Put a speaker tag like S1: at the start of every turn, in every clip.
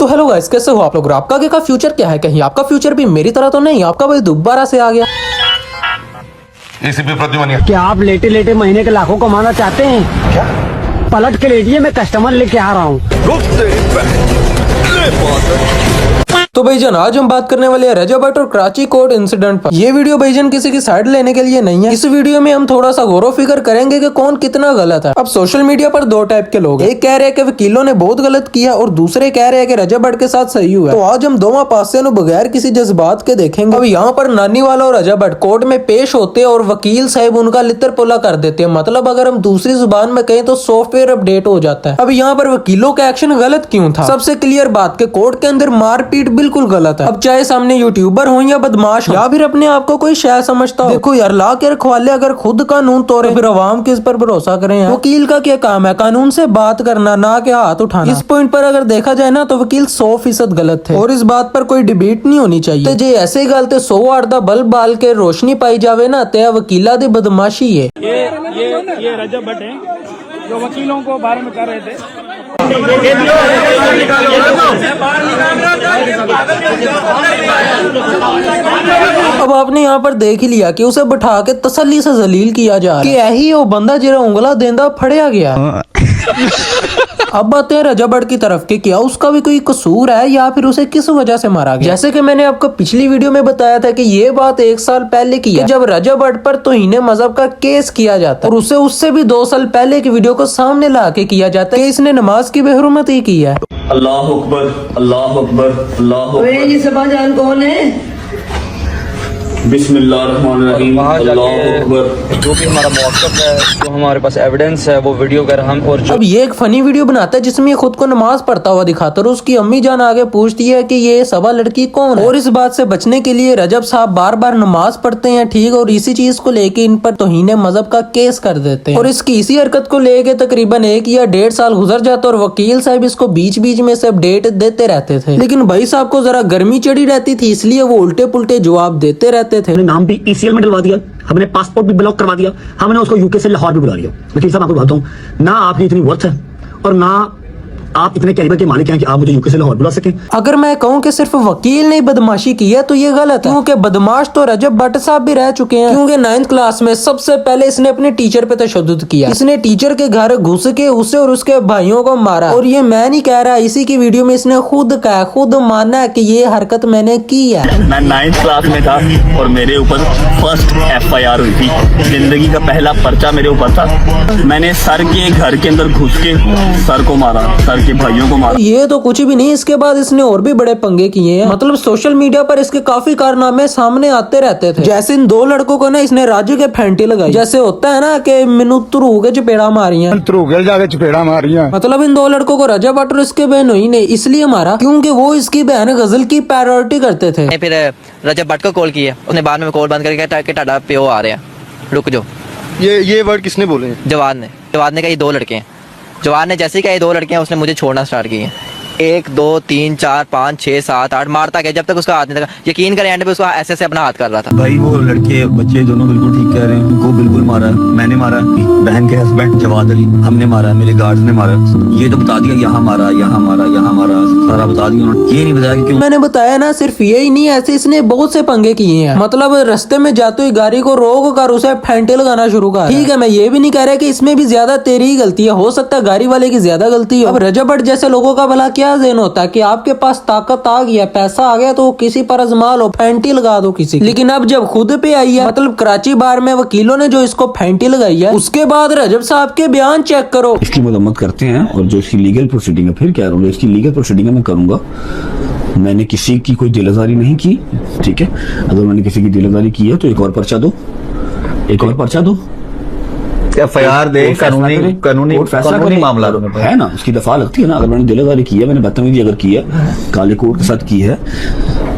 S1: तो hello guys, कैसे हो आप लोग। आपका आगे का फ्यूचर क्या है? कहीं आपका फ्यूचर भी मेरी तरह तो नहीं, आपका भाई दोबारा से आ गया।
S2: एसीपी प्रद्युमन।
S3: क्या आप लेटे लेटे महीने के लाखों कमाना चाहते हैं?
S2: क्या?
S3: पलट के लेटिए, मैं कस्टमर लेके आ रहा हूँ।
S1: तो भाईजान आज हम बात करने वाले हैं रजब भट्ट और कराची कोर्ट इंसिडेंट पर। ये वीडियो भाईजान किसी की साइड लेने के लिए नहीं है। इस वीडियो में हम थोड़ा सा गौर फिक्र करेंगे कि कौन कितना गलत है। अब सोशल मीडिया पर दो टाइप के लोग हैं। एक कह रहे हैं कि वकीलों ने बहुत गलत किया और दूसरे कह रहे हैं कि रजब भट्ट के साथ सही हुआ। तो आज हम दोनों पासे बगैर किसी जज्बात के देखेंगे। अब यहाँ पर नानी वाला और रजब भट्ट कोर्ट में पेश होते हैं और वकील साहब उनका लितर पोला कर देते हैं। मतलब अगर हम दूसरी जुबान में कहें तो सॉफ्टवेयर अपडेट हो जाता है। अब यहाँ पर वकीलों का एक्शन गलत क्यों था? सबसे क्लियर बात के कोर्ट के अंदर मारपीट बिल्कुल गलत है। अब चाहे सामने यूट्यूबर हो या बदमाश या फिर अपने आप को कोई शायद समझता हो। देखो यार, ला के रखवाले अगर खुद कानून तोड़े तो फिर अवाम किस पर भरोसा करें यार? वकील का क्या काम है? कानून से बात करना, ना के हाथ उठाना। इस पॉइंट पर अगर देखा जाए ना तो वकील 100% गलत थे और इस बात पर कोई डिबेट नहीं होनी चाहिए। तो जे ऐसे गलत 100 आर्दा बल्ब बाल के रोशनी पाई जावे ना ते वकीला दी बदमाशी है।
S4: ये रजब भट्ट हैं जो वकीलों को बारे में कर रहे थे।
S1: अब आपने यहाँ पर देख ही लिया कि उसे बिठा के तसल्ली से जलील किया जा रहा है कि यही वो बंदा जिरा उंगला देंदा फड़िया गया। अब बात है रजब भट्ट की तरफ के, क्या उसका भी कोई कसूर है या फिर उसे किस वजह से मारा गया? जैसे कि मैंने आपको पिछली वीडियो में बताया था कि ये बात 1 साल पहले की है जब रजब भट्ट पर तौहीन मजहब का केस किया जाता है और उसे उससे भी 2 साल पहले की वीडियो को सामने ला के किया जाता है कि इसने नमाज की बेहुरमती की है।
S5: अल्लाह अकबर, अल्लाह अकबर, अल्लाह अकबर।
S6: ये सबा जान कौन है?
S5: बिस्मिल्लाहिर्रहमानिर्रहीम, अल्लाह अकबर।
S7: जो भी हमारा मौक़िफ़ है, जो हमारे पास एविडेंस है, वो वीडियो कर हम और जो
S1: अब ये एक फनी वीडियो बनाता है जिसमें ये खुद को नमाज पढ़ता हुआ दिखाता है और उसकी अम्मी जान आगे पूछती है कि ये सबा लड़की कौन है। और इस बात से बचने के लिए रजब साहब बार बार नमाज पढ़ते हैं, ठीक, और इसी चीज को लेके इन पर तौहीन मजहब का केस कर देते हैं और इसकी इसी हरकत को लेके तकरीबन 1 या 1.5 साल गुजर जाता और वकील साहब इसको बीच बीच में से अपडेट देते रहते थे। लेकिन भाई साहब को जरा गर्मी चढ़ी रहती थी, इसलिए वो उल्टे पुल्टे जवाब देते रहते थे।
S3: नाम भी ECL में डलवा दिया, हमने पासपोर्ट भी ब्लॉक करवा दिया, हमने उसको यूके से लाहौर भी बुला लिया। लेकिन साहब आपको बताता हूँ, ना आपकी इतनी वर्थ है और ना आप इतने कैलिबर के मालिक हैं कि आप मुझे यूके से लाहौर बुला सकें।
S1: अगर मैं कहूँ कि सिर्फ वकील ने बदमाशी की है तो ये गलत है, क्योंकि बदमाश तो रजब भट्ट साहब भी रह चुके हैं। क्योंकि 9th क्लास में सबसे पहले इसने अपने टीचर पे तशद्दुद किया। इसने टीचर के घर घुस के उसे और उसके भाइयों को मारा। और ये मैं नहीं कह रहा, इसी की वीडियो में इसने खुद कहा, खुद माना है कि ये हरकत मैंने की है।
S5: मैं 9th क्लास में था और मेरे ऊपर फर्स्ट FIR हुई थी। जिंदगी का पहला पर्चा मेरे ऊपर था। मैंने सर के घर के अंदर घुस के सर को मारा, सर के भाइयों को मारा।
S1: ये तो कुछ भी नहीं, इसके बाद इसने और भी बड़े पंगे किए हैं। मतलब सोशल मीडिया पर इसके काफी कारनामे सामने आते रहते थे। जैसे इन 2 लड़कों को ना इसने राजू के फेंटी लगाई। जैसे होता है ना कि मैनू तुरू के चपेड़ा मारियां,
S2: जाके चपेड़ा मारियां।
S1: मतलब इन 2 लड़कों को रजब भट्ट और इसके बहनोई ने इसलिए मारा क्योंकि वो इसकी बहन गजल की प्रायोरिटी करते थे।
S7: फिर रजब भट्ट को कॉल किया, उसने बाद में कॉल बंद करके कहा कि टाटा प्यो आ रहे हैं, रुक जाओ।
S2: ये वर्ड किसने बोले?
S7: जवान ने कहा ये 2 लड़के हैं। जवान ने जैसे ही कहा ये 2 लड़के हैं, उसने मुझे छोड़ना स्टार्ट किया। 1 2 3 4 5 6 7 8 मारता गया जब तक उसका हाथ नहीं लगा। यकीन करें एंड पे उसका ऐसे अपना हाथ कर रहा था।
S8: भाई वो लड़के बच्चे दोनों बिल्कुल ठीक कह रहे हैं, उनको बिल्कुल मारा, मैंने मारा, बहन के हस्बैंड जवाद अली हमने मारा, मेरे गार्ड्स ने मारा। ये तो बता दिया यहाँ मारा, यहाँ मारा, यहाँ मारा, सारा बता दिया उन्होंने। ये नहीं बताया कि क्यों।
S1: मैंने बताया ना, सिर्फ यही नहीं, ऐसे इसने बहुत से पंगे किए हैं। मतलब रास्ते में जाते हुए गाड़ी को रोक कर उसे फेंटे लगाना शुरू कर। ठीक है, मैं ये भी नहीं कह रहा कि इसमें भी ज्यादा तेरी ही गलती है, हो सकता है गाड़ी वाले की ज्यादा गलती है। अब रजब भट्ट जैसे लोगों का भला क्या ज़हन होता है कि आपके पास ताकत आ गया, पैसा आ गया तो किसी पर आजमा लो, फेंटी लगा दो किसी। लेकिन अब जब खुद पे आई है, मतलब कराची बार में वकीलों ने जो इसको फेंटी लगाई है, उसके बाद रजब साहब के बयान चेक करो।
S8: इसकी मदम्मत करते हैं और जो इसकी लीगल प्रोसीडिंग है, फिर क्या करूँगा, इसकी लीगल प्रोसीडिंग मैं करूंगा। मैंने किसी की कोई दिलआजारी नहीं की, ठीक है। अगर मैंने किसी की दिलआजारी की है तो एक और पर्चा दो, एक और पर्चा दो,
S9: FIR दे, कानूनी मामला
S8: है ना, उसकी दफा लगती है ना। अगर मैंने दिलआजारी की है, मैंने बदतमीजी अगर की है, काले कोर्ट के साथ की है,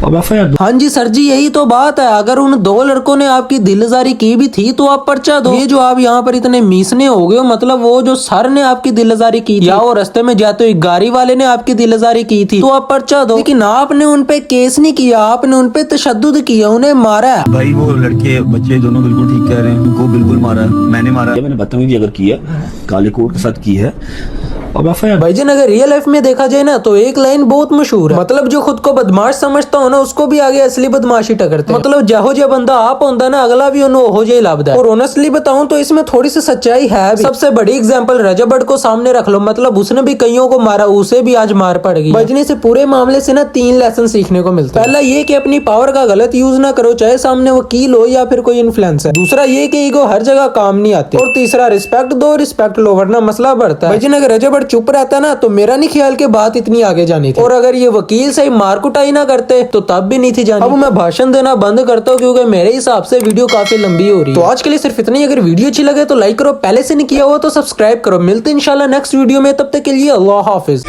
S8: अब FIR दो।
S1: हाँ जी सर जी, यही तो बात है। अगर उन 2 लड़कों ने आपकी दिलजारी की भी थी तो आप पर्चा दो। ये जो आप यहाँ पर इतने मीसने हो गए हो, मतलब वो जो सर ने आपकी दिलजारी की थी या वो रास्ते में जाते हुए गाड़ी वाले ने आपकी दिलजारी की थी तो आप पर्चा दो। लेकिन आपने उन पे केस नहीं किया, आपने उन पे तशद्दुद किया, उन्हें मारा।
S8: भाई वो लड़के बच्चे दोनों बिल्कुल ठीक कह रहे हैं, उनको बिल्कुल मारा, मैंने मारा। मैंने बदतमीजी अगर की है, काले कोर्ट के साथ की है, अब FIR।
S1: भाईजान अगर रियल लाइफ में देखा जाए ना तो एक लाइन बहुत मशहूर है, मतलब जो खुद को बदमाश समझता हो ना उसको भी आगे असली बदमाशी टकरते हैं। मतलब जहो जो बंदा आप होता ना अगला भी उन्होंने हो जाए लाभदा। और ऑनेस्टली बताऊं तो इसमें थोड़ी सी सच्चाई है भी। सबसे बड़ी एग्जांपल रजा भट्ट को सामने रख लो, मतलब उसने भी कईयों को मारा, उसे भी आज मार पड़ गई। बजने से पूरे मामले से ना 3 लेसन सीखने को मिलता है। पहला ये कि अपनी पावर का गलत यूज ना करो, चाहे सामने वकील हो या फिर कोई इन्फ्लुएंसर। दूसरा ये कि ईगो हर जगह काम नहीं आती। और तीसरा रिस्पेक्ट दो, रिस्पेक्ट लो वरना मसला बढ़ता है। भाईजान अगर रजा भट्ट चुप रहता ना तो मेरा नहीं ख्याल के बात इतनी आगे जानी थी। और अगर ये वकील सही मार कुटाई ना करते तो तब भी नहीं थी जानी। अब मैं भाषण देना बंद करता हूँ क्योंकि मेरे हिसाब से वीडियो काफी लंबी हो रही है। तो आज के लिए सिर्फ इतना ही। अगर वीडियो अच्छी लगे तो लाइक करो, पहले से नहीं किया हुआ तो सब्सक्राइब करो। मिलते हैं इंशाल्लाह नेक्स्ट वीडियो में, तब तक के लिए अल्लाह हाफिज।